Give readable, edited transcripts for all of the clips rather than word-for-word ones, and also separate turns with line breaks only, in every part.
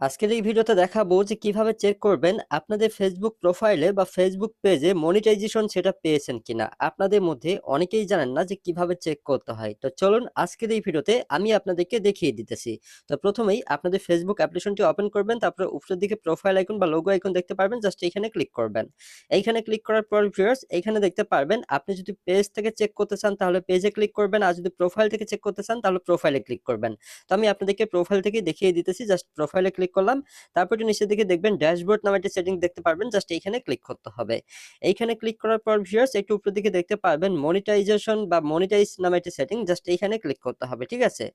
আজকের এই ভিডিওতে দেখাবো যে কিভাবে চেক করবেন আপনাদের ফেসবুক প্রোফাইলে বা ফেসবুক পেজে মনিটাইজেশন সেটা পেয়েছেন কিনা। আপনাদের মধ্যে অনেকেই জানেন না যে কিভাবে চেক করতে হয়। তো চলুন আজকের এই ভিডিওতে আমি আপনাদেরকে দেখিয়ে দিতেছি। তো প্রথমেই আপনাদের ফেসবুক অ্যাপ্লিকেশনটি ওপেন করবেন, তারপরে উপরের দিকে প্রোফাইল আইকন বা লোগো আইকন দেখতে পারবেন, জাস্ট এখানে ক্লিক করবেন। এইখানে ক্লিক করার পর ভিউয়ার্স এইখানে দেখতে পারবেন আপনি যদি পেজ থেকে চেক করতে চান তাহলে পেজে ক্লিক করবেন, আর যদি প্রোফাইল থেকে চেক করতে চান তাহলে প্রোফাইলে ক্লিক করবেন। তো আমি আপনাদেরকে প্রোফাইল থেকেই দেখিয়ে দিতেছি, জাস্ট প্রোফাইলে ক্লিক করলাম। তারপর একটু নিচের দিকে দেখবেন ড্যাশবোর্ড নামে একটা সেটিং দেখতে পারবেন, জাস্ট এইখানে ক্লিক করতে হবে। এইখানে ক্লিক করার পর ভিউয়ার্স একটু উপরের দিকে দেখতে পারবেন মনিটাইজেশন বা মনিটাইজ নামে একটা সেটিং, জাস্ট এইখানে ক্লিক করতে হবে। ঠিক আছে,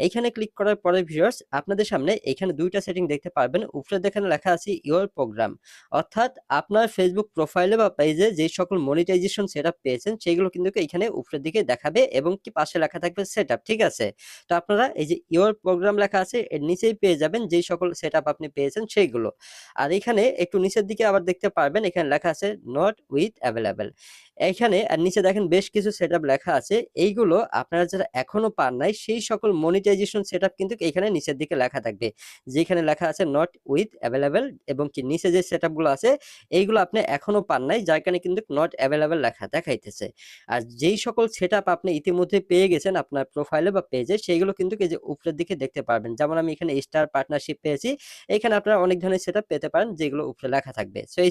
এইখানে ক্লিক করার পরে ভিউয়ার্স আপনাদের সামনে এখানে দুইটা সেটিং দেখতে পারবেন। উপরে দেখেন লেখা আছে ইওর প্রোগ্রাম, অর্থাৎ আপনার ফেসবুক প্রোফাইলে বা পেজে যে সকল মনিটাইজেশন সেটআপ পেয়েছেন সেগুলো কিন্তু এইখানে উপরের দিকে দেখাবে এবং কি পাশে লেখা থাকবে সেটআপ। ঠিক আছে, তো আপনারা এই যে ইওর প্রোগ্রাম লেখা আছে এর নিচেই পেয়ে যাবেন যেই সকল সেটআপ আপনি পেয়েছেন সেইগুলো। আর এখানে একটু নিচের দিকে আবার দেখতে পারবেন এখানে লেখা আছে নট উইথ অ্যাভেলেবল। এখানে আর নিচে দেখেন বেশ কিছু সেটআপ লেখা আছে, এইগুলো আপনারা যারা এখনো পান নাই সেই সকল মনিটাইজেশন সেটআপ কিন্তু এখানে নিচের দিকে লেখা থাকবে, যেখানে লেখা আছে নট উইথ অ্যাভেলেবল এবং কি নিচে যে সেটআপ গুলো আছে এইগুলো আপনি এখনো পান নাই, যার কারণে কিন্তু নট অ্যাভেলেবল লেখা দেখাইতেছে। আর যেই সকল সেটআপ আপনি ইতিমধ্যে পেয়ে গেছেন আপনার প্রোফাইলে বা পেজে সেইগুলো কিন্তু এই যে উপরের দিকে দেখতে পারবেন। যেমন আমি এখানে স্টার পার্টনারশিপ পেয়েছি, এখানে আপনারা অনেক ধরনের সেটআপ পেতে পারেন যেগুলো উপরে লেখা থাকবে। সো এই